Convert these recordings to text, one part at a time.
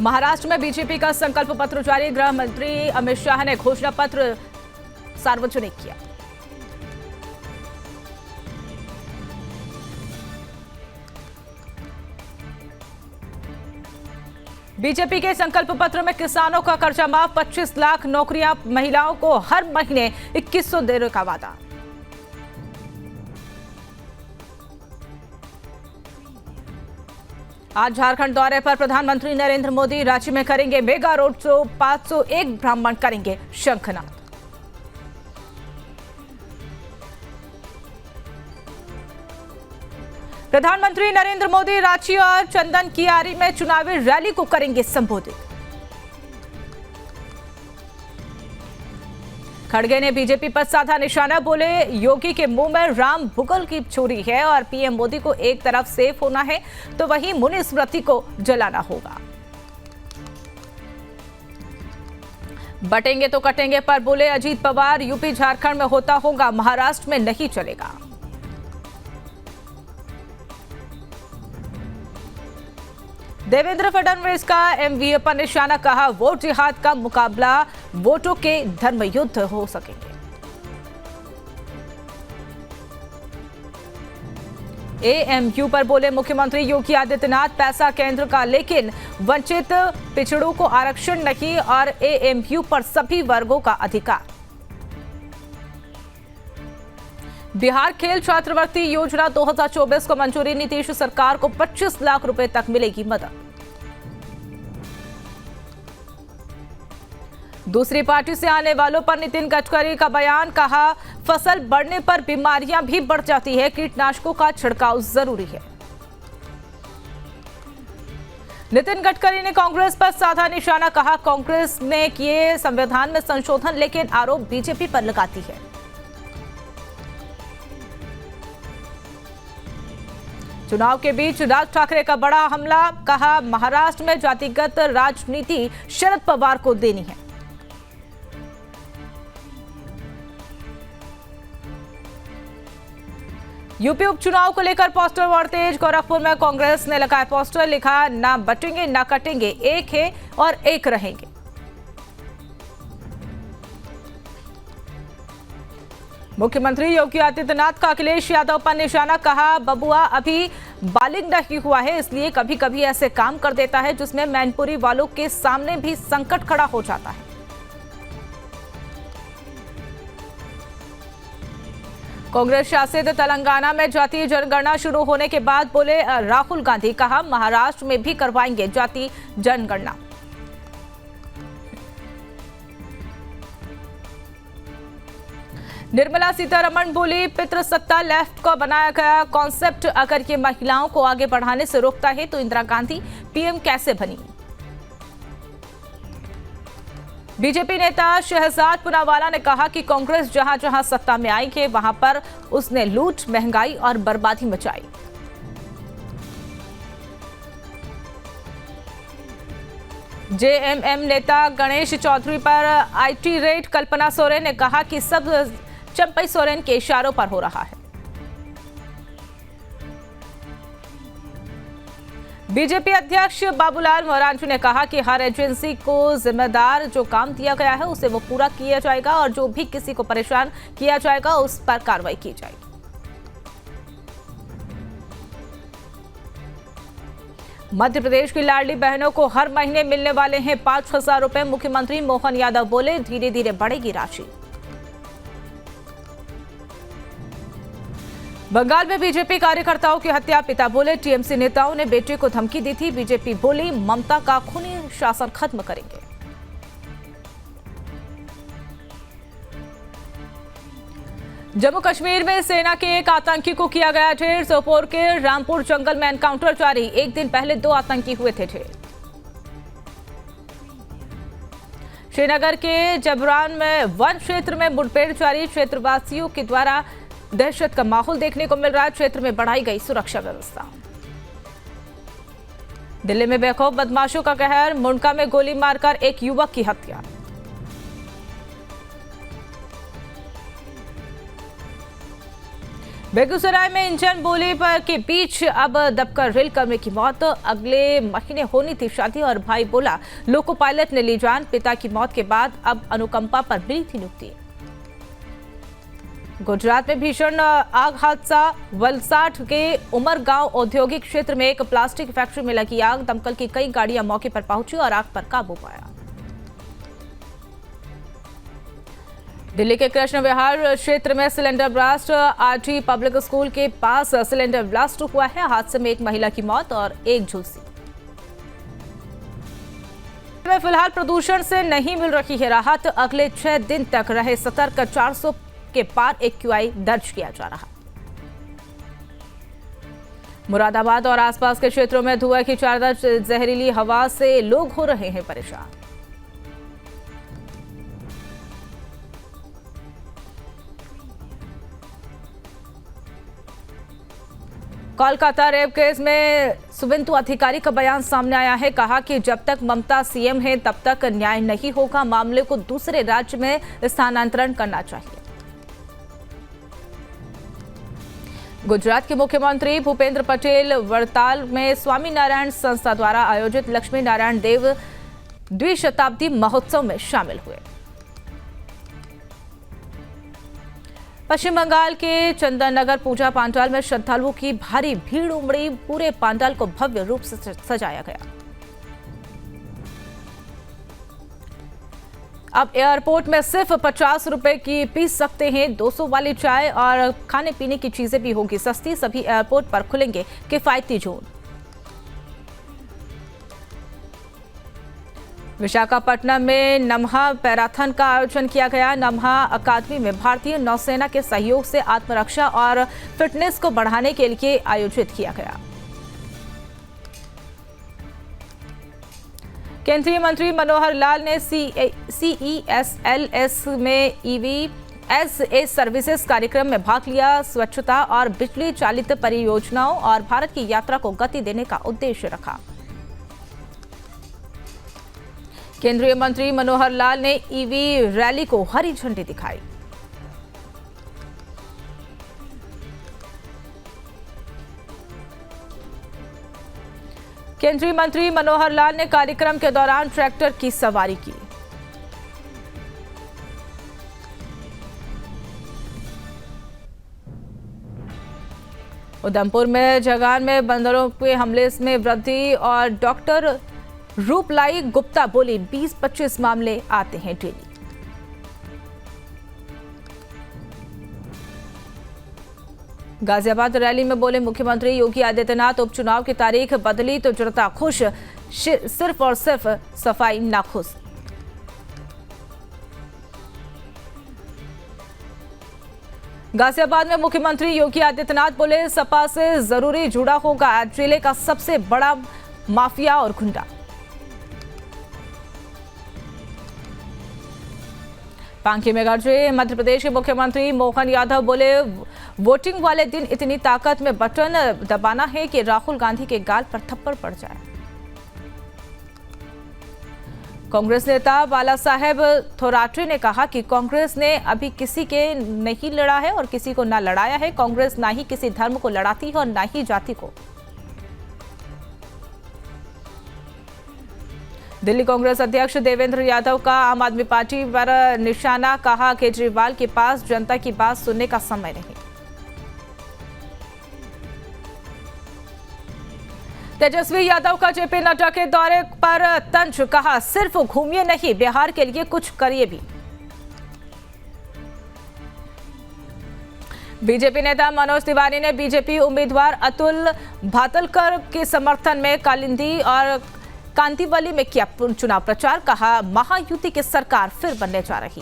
महाराष्ट्र में बीजेपी का संकल्प पत्र जारी। गृह मंत्री अमित शाह ने घोषणा पत्र सार्वजनिक किया। बीजेपी के संकल्प पत्र में किसानों का कर्जा माफ, 25 लाख नौकरियां, महिलाओं को हर महीने 2100 देने का वादा। आज झारखंड दौरे पर प्रधानमंत्री नरेंद्र मोदी रांची में करेंगे मेगा रोड शो। 501 ब्राह्मण करेंगे शंखनाद। प्रधानमंत्री नरेंद्र मोदी रांची और चंदन कियारी में चुनावी रैली को करेंगे संबोधित। खड़गे ने बीजेपी पर साधा निशाना, बोले योगी के मुंह में राम भुगल की छुरी है और पीएम मोदी को एक तरफ सेफ होना है तो वहीं मुनि स्मृति को जलाना होगा। बटेंगे तो कटेंगे पर बोले अजीत पवार, यूपी झारखंड में होता होगा, महाराष्ट्र में नहीं चलेगा। देवेंद्र फडणवीस का एमवीए पर निशाना, कहा वोट जिहाद का मुकाबला वोटों के धर्म युद्ध हो सकेंगे। एएमयू पर बोले मुख्यमंत्री योगी आदित्यनाथ, पैसा केंद्र का लेकिन वंचित पिछड़ों को आरक्षण नहीं और एएमयू पर सभी वर्गों का अधिकार। बिहार खेल छात्रवृत्ति योजना 2024 को मंजूरी, नीतीश सरकार को 25 लाख रुपए तक मिलेगी मदद। दूसरी पार्टी से आने वालों पर नितिन गडकरी का बयान, कहा फसल बढ़ने पर बीमारियां भी बढ़ जाती है, कीटनाशकों का छिड़काव जरूरी है। नितिन गडकरी ने कांग्रेस पर साधा निशाना, कहा कांग्रेस ने किए संविधान में संशोधन लेकिन आरोप बीजेपी पर लगाती है। चुनाव के बीच राज ठाकरे का बड़ा हमला, कहा महाराष्ट्र में जातिगत राजनीति शरद पवार को देनी है। यूपी उपचुनाव को लेकर पोस्टर और तेज, गोरखपुर में कांग्रेस ने लगाया पोस्टर, लिखा ना बटेंगे ना कटेंगे, एक है और एक रहेंगे। मुख्यमंत्री योगी आदित्यनाथ का अखिलेश यादव पर निशाना, कहा बबुआ अभी बालिग नहीं हुआ है इसलिए कभी कभी ऐसे काम कर देता है जिसमें मैनपुरी वालों के सामने भी संकट खड़ा हो जाता है। कांग्रेस शासित तेलंगाना में जातीय जनगणना शुरू होने के बाद बोले राहुल गांधी, कहा महाराष्ट्र में भी करवाएंगे जातीय जनगणना। निर्मला सीतारमण बोली पितृसत्ता लेफ्ट को बनाया गया कॉन्सेप्ट, अगर ये महिलाओं को आगे बढ़ाने से रोकता है तो इंदिरा गांधी पीएम कैसे बनी। बीजेपी नेता शहजाद पूनावाला ने कहा कि कांग्रेस जहां जहां सत्ता में आई है वहां पर उसने लूट, महंगाई और बर्बादी मचाई। जेएमएम नेता गणेश चौधरी पर आईटी रेड, कल्पना सोरेन ने कहा कि सब चंपई सोरेन के इशारों पर हो रहा है। बीजेपी अध्यक्ष बाबूलाल मौर्य ने कहा कि हर एजेंसी को जिम्मेदार जो काम दिया गया है उसे वो पूरा किया जाएगा और जो भी किसी को परेशान किया जाएगा उस पर कार्रवाई की जाएगी। मध्य प्रदेश की लाडली बहनों को हर महीने मिलने वाले हैं 5,000 रुपए, मुख्यमंत्री मोहन यादव बोले धीरे धीरे बढ़ेगी राशि। बंगाल में बीजेपी कार्यकर्ताओं की हत्या, पिता बोले टीएमसी नेताओं ने बेटे को धमकी दी थी, बीजेपी बोली ममता का खूनी शासन खत्म करेंगे। जम्मू कश्मीर में सेना के एक आतंकी को किया गया ढेर, सोपोर के रामपुर जंगल में एनकाउंटर जारी, एक दिन पहले 2 आतंकी हुए थे ढेर। श्रीनगर के जबरान में वन क्षेत्र में मुठभेड़ जारी, क्षेत्रवासियों के द्वारा दहशत का माहौल देखने को मिल रहा है, क्षेत्र में बढ़ाई गई सुरक्षा व्यवस्था। दिल्ली में बेखौफ बदमाशों का कहर, मुंडका में गोली मारकर एक युवक की हत्या। बेगूसराय में इंजन बोली पर के बीच अब दबकर रेल कर्मी की मौत। अगले महीने होनी थी शादी और भाई बोला लोको पायलट ने ली जान। पिता की मौत के बाद अब अनुकंपा पर मिली थी नियुक्ति। गुजरात में भीषण आग हादसा। वलसाड के उमरगांव औद्योगिक क्षेत्र में एक प्लास्टिक फैक्ट्री में लगी आग। दमकल की कई गाड़ियां मौके पर पहुंची और आग पर काबू पाया। दिल्ली के कृष्ण विहार क्षेत्र में cylinder blast. RT public school के पास सिलेंडर ब्लास्ट हुआ है। हादसे में एक महिला की मौत और एक झुलसी। फिलहाल प्रदूषण से नहीं मिल रही है राहत। अगले 6 दिन तक रहे सतर्क। 400 के पार एक्यूआई दर्ज किया जा रहा। मुरादाबाद और आसपास के क्षेत्रों में धुएं की चादर। जहरीली हवा से लोग हो रहे हैं परेशान। कोलकाता रेप केस में सुवेंदु अधिकारी का बयान सामने आया है। कहा कि जब तक ममता सीएम है तब तक न्याय नहीं होगा। मामले को दूसरे राज्य में स्थानांतरण करना चाहिए। गुजरात के मुख्यमंत्री भूपेंद्र पटेल वड़ताल में स्वामीनारायण संस्था द्वारा आयोजित लक्ष्मी नारायण देव द्विशताब्दी महोत्सव में शामिल हुए। पश्चिम बंगाल के चंदन नगर पूजा पंडाल में श्रद्धालुओं की भारी भीड़ उमड़ी। पूरे पंडाल को भव्य रूप से सजाया गया। अब एयरपोर्ट में सिर्फ 50 रुपए की पी सकते हैं। 200 वाली चाय और खाने पीने की चीजें भी होगी सस्ती। सभी एयरपोर्ट पर खुलेंगे किफायती जोन। विशाखापट्टनम में नम्हा पैराथन का आयोजन किया गया। नम्हा अकादमी में भारतीय नौसेना के सहयोग से आत्मरक्षा और फिटनेस को बढ़ाने के लिए आयोजित किया गया। केंद्रीय मंत्री मनोहर लाल ने CESLS में EVSA सर्विसेज कार्यक्रम में भाग लिया। स्वच्छता और बिजली चालित परियोजनाओं और भारत की यात्रा को गति देने का उद्देश्य रखा। केंद्रीय मंत्री मनोहर लाल ने ईवी रैली को हरी झंडी दिखाई। केंद्रीय मंत्री मनोहर लाल ने कार्यक्रम के दौरान ट्रैक्टर की सवारी की। उधमपुर में जगान में बंदरों के हमले में वृद्धि और डॉक्टर रूपलाई गुप्ता बोली 20-25 मामले आते हैं डेली। गाजियाबाद रैली में बोले मुख्यमंत्री योगी आदित्यनाथ उपचुनाव की तारीख बदली तो जनता खुश। सिर्फ और सिर्फ सफाई नाखुश। गाजियाबाद में मुख्यमंत्री योगी आदित्यनाथ बोले सपा से जरूरी जुड़ा होगा जिले का सबसे बड़ा माफिया और गुंडा। पांकी में गरजे मध्य प्रदेश के मुख्यमंत्री मोहन यादव बोले वोटिंग वाले दिन इतनी ताकत में बटन दबाना है कि राहुल गांधी के गाल पर थप्पड़ पड़ जाए। कांग्रेस नेता बाला साहेब थोराटे ने कहा कि कांग्रेस ने अभी किसी के नहीं लड़ा है और किसी को ना लड़ाया है। कांग्रेस ना ही किसी धर्म को लड़ाती है और ना ही जाति को। दिल्ली कांग्रेस अध्यक्ष देवेंद्र यादव का आम आदमी पार्टी पर निशाना। कहा केजरीवाल के पास जनता की बात सुनने का समय नहीं। तेजस्वी यादव का जेपी नड्डा के दौरे पर तंज। कहा सिर्फ घूमिए नहीं बिहार के लिए कुछ करिए भी। बीजेपी नेता मनोज तिवारी ने बीजेपी उम्मीदवार अतुल भातलकर के समर्थन में कालिंदी और कांतिवली में किया चुनाव प्रचार। कहा महायुति की सरकार फिर बनने जा रही।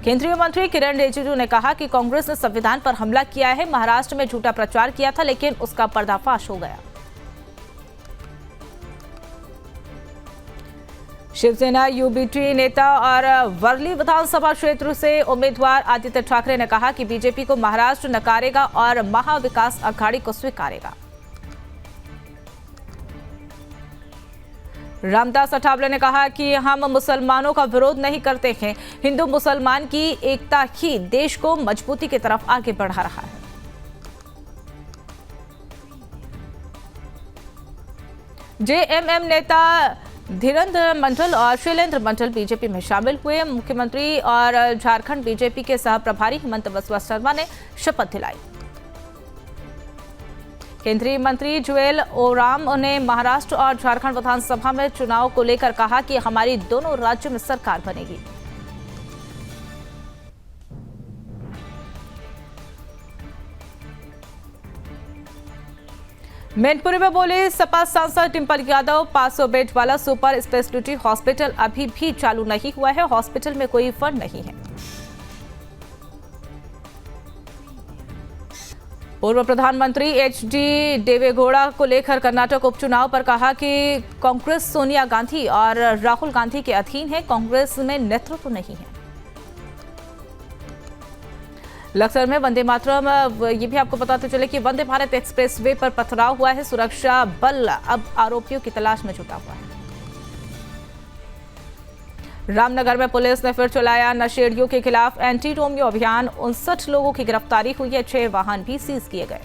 केंद्रीय मंत्री किरण रिजिजू ने कहा कि कांग्रेस ने संविधान पर हमला किया है। महाराष्ट्र में झूठा प्रचार किया था लेकिन उसका पर्दाफाश हो गया। शिवसेना यूबीटी नेता और वर्ली विधानसभा क्षेत्र से उम्मीदवार आदित्य ठाकरे ने कहा कि बीजेपी को महाराष्ट्र नकारेगा और महाविकास अघाड़ी को स्वीकारेगा। रामदास अठावले ने कहा कि हम मुसलमानों का विरोध नहीं करते हैं। हिंदू मुसलमान की एकता ही देश को मजबूती की तरफ आगे बढ़ा रहा है। जेएमएम नेता धीरेन्द्र मंडल और शैलेंद्र मंडल बीजेपी में शामिल हुए। मुख्यमंत्री और झारखंड बीजेपी के सह प्रभारी हेमंत बिस्वा शर्मा ने शपथ दिलाई। केंद्रीय मंत्री जुएल ओराम ने महाराष्ट्र और झारखंड विधानसभा में चुनाव को लेकर कहा कि हमारी दोनों राज्यों में सरकार बनेगी। मैनपुरी में बोले सपा सांसद डिंपल यादव, 500 बेड वाला सुपर स्पेशलिटी हॉस्पिटल अभी भी चालू नहीं हुआ है। हॉस्पिटल में कोई फंड नहीं है। पूर्व प्रधानमंत्री एचडी देवेगौड़ा को लेकर कर्नाटक उपचुनाव पर कहा कि कांग्रेस सोनिया गांधी और राहुल गांधी के अधीन है, कांग्रेस में नेतृत्व नहीं है। लक्सर में वंदे मातरम, ये भी आपको बताते चले कि वंदे भारत एक्सप्रेस वे पर पथराव हुआ है। सुरक्षा बल अब आरोपियों की तलाश में जुटा हुआ है। रामनगर में पुलिस ने फिर चलाया नशेड़ियों के खिलाफ एंटी रोमियो अभियान। 59 लोगों की गिरफ्तारी हुई है, 6 वाहन भी सीज किए गए।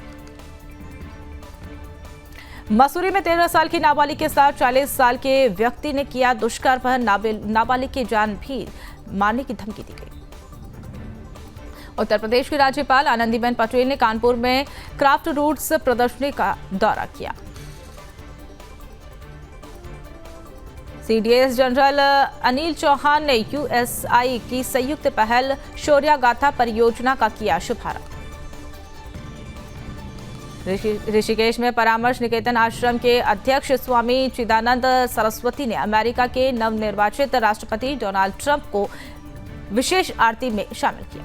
मसूरी में 13 साल की नाबालिग के साथ 40 साल के व्यक्ति ने किया दुष्कर्म। नाबालिग की जान भी मारने की धमकी दी गई। उत्तर प्रदेश की राज्यपाल आनंदीबेन पटेल ने कानपुर में क्राफ्ट रूट्स प्रदर्शनी का दौरा किया। सीडीएस जनरल अनिल चौहान ने यूएसआई की संयुक्त पहल शौर्य गाथा परियोजना का किया शुभारंभ। ऋषिकेश में परामर्श निकेतन आश्रम के अध्यक्ष स्वामी चिदानंद सरस्वती ने अमेरिका के नवनिर्वाचित राष्ट्रपति डोनाल्ड ट्रंप को विशेष आरती में शामिल किया।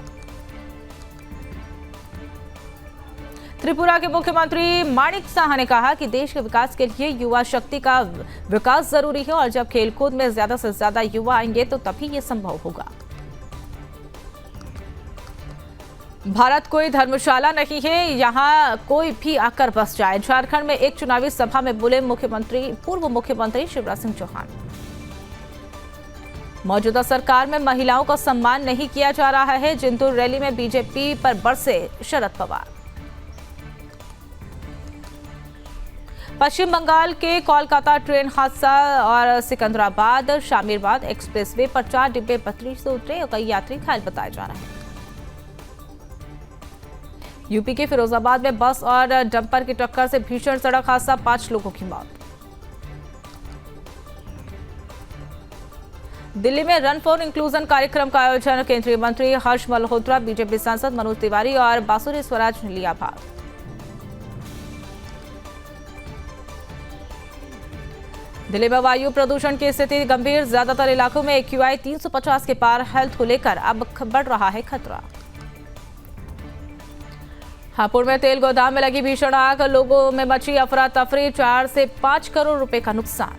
त्रिपुरा के मुख्यमंत्री माणिक साहा ने कहा कि देश के विकास के लिए युवा शक्ति का विकास जरूरी है और जब खेलकूद में ज्यादा से ज्यादा युवा आएंगे तो तभी ये संभव होगा। भारत कोई धर्मशाला नहीं है, यहाँ कोई भी आकर बस जाए। झारखंड में एक चुनावी सभा में बोले पूर्व मुख्यमंत्री शिवराज सिंह चौहान। मौजूदा सरकार में महिलाओं का सम्मान नहीं किया जा रहा है। जिंतूर रैली में बीजेपी पर बरसे शरद पवार। पश्चिम बंगाल के कोलकाता ट्रेन हादसा और सिकंदराबाद शामीरबाग एक्सप्रेसवे पर 4 डिब्बे पटरी से उतरे और कई यात्री घायल बताए जा रहे हैं। यूपी के फिरोजाबाद में बस और डंपर की टक्कर से भीषण सड़क हादसा, 5 लोगों की मौत। दिल्ली में रन फॉर इंक्लूजन कार्यक्रम का आयोजन, केंद्रीय मंत्री हर्ष मल्होत्रा, बीजेपी सांसद मनोज तिवारी और बासुरी स्वराज ने लिया भाग। दिल्ली में वायु प्रदूषण की स्थिति गंभीर, ज्यादातर इलाकों में AQI 350 के पार। हेल्थ को लेकर अब बढ़ रहा है खतरा। हापुड़ में तेल गोदाम में लगी भीषण आग, लोगों में मची अफरा तफरी, 4 से 5 करोड़ रुपए का नुकसान।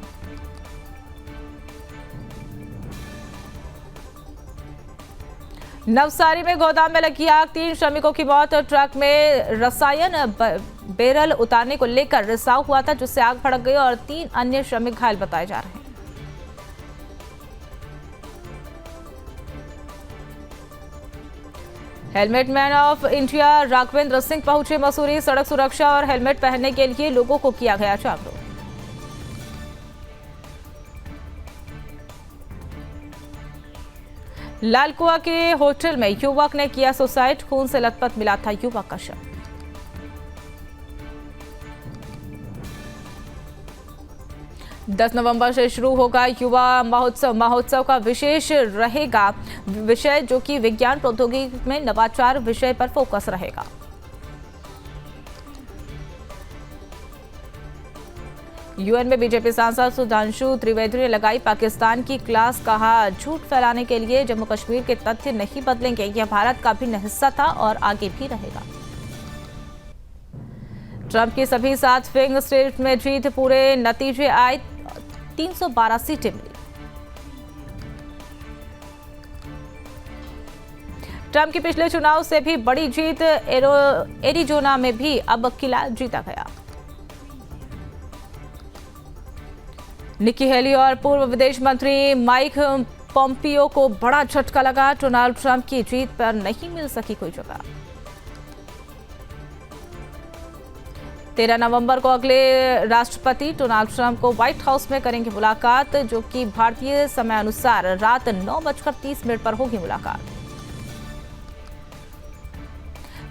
नवसारी में गोदाम में लगी आग, 3 श्रमिकों की मौत। ट्रक में रसायन बैरल उतारने को लेकर रिसाव हुआ था, जिससे आग भड़क गई और 3 अन्य श्रमिक घायल बताए जा रहे हैं। Helmet man of India Raghavendra Singh पहुंचे मसूरी। सड़क सुरक्षा और हेलमेट पहनने के लिए लोगों को किया गया जागरूक। लालकुआ के होटल में युवक ने किया सुसाइड, खून से लथपथ मिला था युवक का शव। दस नवंबर से शुरू होगा युवा महोत्सव। महोत्सव का विशेष रहेगा विषय जो कि विज्ञान प्रौद्योगिकी में नवाचार विषय पर फोकस रहेगा। यूएन में बीजेपी सांसद सुधांशु त्रिवेदी ने लगाई पाकिस्तान की क्लास, कहा झूठ फैलाने के लिए जम्मू कश्मीर के तथ्य नहीं बदलेंगे, यह भारत का भी हिस्सा था और आगे भी रहेगा। ट्रंप की सभी 7 स्विंग स्टेट में जीत, पूरे नतीजे आए, 312 सीटें मिली। ट्रंप की पिछले चुनाव से भी बड़ी जीत, एरिजोना में भी अब किला जीता गया। निकी हेली और पूर्व विदेश मंत्री माइक पोम्पियो को बड़ा झटका लगा, डोनाल्ड ट्रंप की जीत पर नहीं मिल सकी कोई जगह। 13 नवंबर को अगले राष्ट्रपति डोनाल्ड ट्रंप को व्हाइट हाउस में करेंगे मुलाकात, जो कि भारतीय समय अनुसार रात 9:30 पर होगी मुलाकात।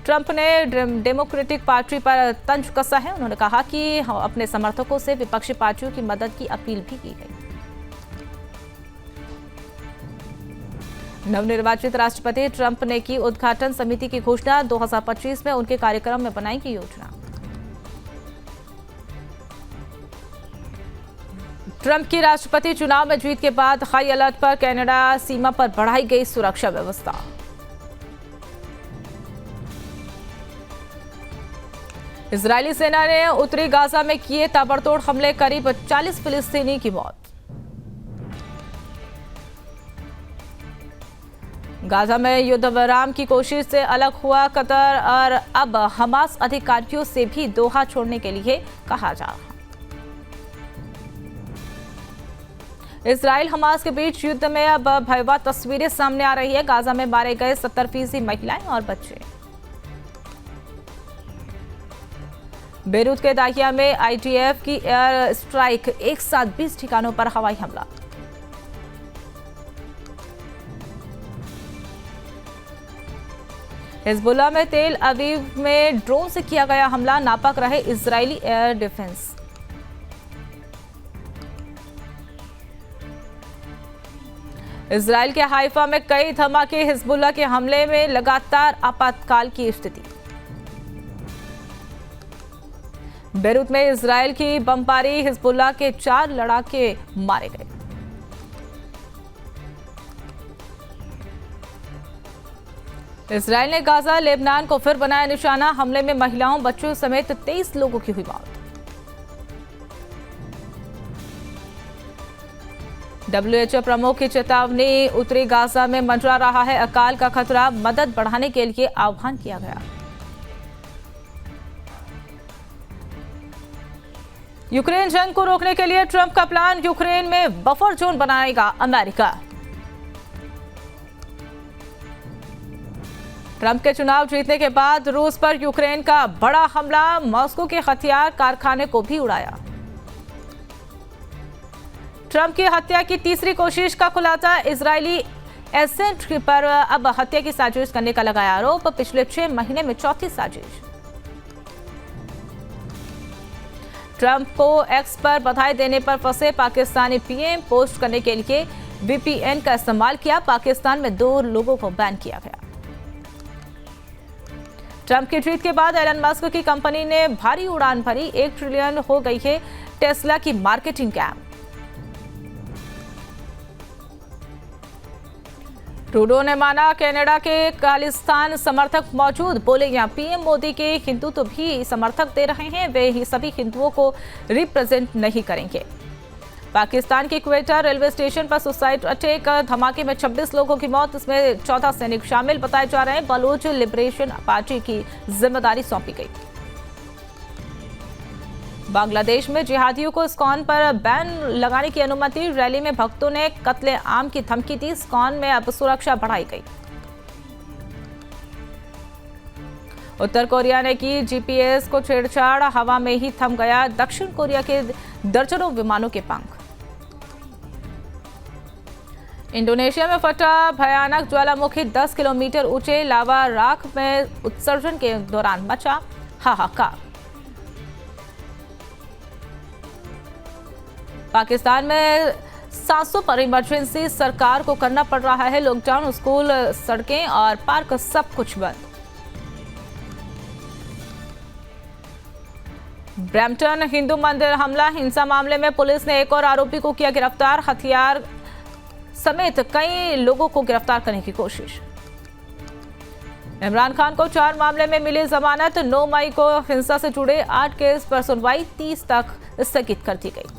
ट्रंप ने डेमोक्रेटिक पार्टी पर तंज कसा है। उन्होंने कहा कि अपने समर्थकों से विपक्षी पार्टियों की मदद की अपील भी की गई। नवनिर्वाचित राष्ट्रपति ट्रंप ने की उद्घाटन समिति की घोषणा। 2025 में उनके कार्यक्रम में बनाएंगी योजना। ट्रंप की राष्ट्रपति चुनाव में जीत के बाद हाई अलर्ट पर कनाडा सीमा पर बढ़ाई गई सुरक्षा व्यवस्था। इजरायली सेना ने उत्तरी गाजा में किए ताबड़तोड़ हमले, करीब 40 फिलिस्तीनी की मौत। गाजा में युद्ध विराम की कोशिश से अलग हुआ कतर और अब हमास अधिकारियों से भी दोहा छोड़ने के लिए कहा जा रहा है। इजराइल हमास के बीच युद्ध में अब भयावह तस्वीरें सामने आ रही है। गाजा में मारे गए 70% महिलाएं और बच्चे। बेरूत के दाहिया में आईडीएफ की एयर स्ट्राइक, एक साथ 20 ठिकानों पर हवाई हमला। हिजबुल्लाह में तेल अवीव में ड्रोन से किया गया हमला, नापाक रहे इजरायली एयर डिफेंस। इजराइल के हाइफा में कई धमाके, हिजबुल्लाह के हमले में लगातार आपातकाल की स्थिति। बेरूत में इजराइल की बमबारी, हिजबुल्लाह के 4 लड़ाके मारे गए। इजराइल ने गाजा लेबनान को फिर बनाया निशाना, हमले में महिलाओं बच्चों समेत 23 लोगों की हुई मौत। WHO प्रमुख की चेतावनी, उत्तरी गाजा में मंडरा रहा है अकाल का खतरा, मदद बढ़ाने के लिए आह्वान किया गया। यूक्रेन जंग को रोकने के लिए ट्रंप का प्लान, यूक्रेन में बफर जोन बनाएगा अमेरिका। ट्रंप के चुनाव जीतने के बाद रूस पर यूक्रेन का बड़ा हमला, मॉस्को के हथियार कारखाने को भी उड़ाया। ट्रंप की हत्या की तीसरी कोशिश का खुलासा, इजरायली एजेंट पर अब हत्या की साजिश करने का लगाया आरोप, पिछले 6 महीने में चौथी साजिश। ट्रंप को एक्स पर बधाई देने पर फंसे पाकिस्तानी पीएम, पोस्ट करने के लिए वीपीएन का इस्तेमाल किया, पाकिस्तान में 2 लोगों को बैन किया गया। ट्रंप की ट्वीट के बाद एलन मस्क की कंपनी ने भारी उड़ान भरी, 1 ट्रिलियन हो गई है टेस्ला की मार्केटिंग कैप। ट्रूडो ने माना कनाडा के खालिस्तान समर्थक मौजूद, बोले यहाँ पीएम मोदी के हिंदू तो भी समर्थक दे रहे हैं, वे ही सभी हिंदुओं को रिप्रेजेंट नहीं करेंगे। पाकिस्तान के इक्वेटर रेलवे स्टेशन पर सुसाइड अटैक, धमाके में 26 लोगों की मौत, इसमें 14 सैनिक शामिल बताए जा रहे हैं। बलूच लिबरेशन पार्टी की जिम्मेदारी सौंपी गई। बांग्लादेश में जिहादियों को इस्कॉन पर बैन लगाने की अनुमति, रैली में भक्तों ने कत्ले आम की धमकी दी, इस्कॉन में अब सुरक्षा बढ़ाई गई। उत्तर कोरिया ने की जीपीएस को छेड़छाड़, हवा में ही थम गया दक्षिण कोरिया के दर्जनों विमानों के पंख। इंडोनेशिया में फटा भयानक ज्वालामुखी, 10 किलोमीटर ऊंचे लावा राख में उत्सर्जन के दौरान मचा हाहाकार। पाकिस्तान में सांसों पर इमरजेंसी, सरकार को करना पड़ रहा है लॉकडाउन, स्कूल, सड़कें और पार्क सब कुछ बंद। ब्रैम्पटन हिंदू मंदिर हमला, हिंसा मामले में पुलिस ने एक और आरोपी को किया गिरफ्तार, हथियार समेत कई लोगों को गिरफ्तार करने की कोशिश। इमरान खान को 4 मामले में मिली जमानत, 9 मई को हिंसा से जुड़े 8 केस पर सुनवाई 30 तक स्थगित कर दी गई।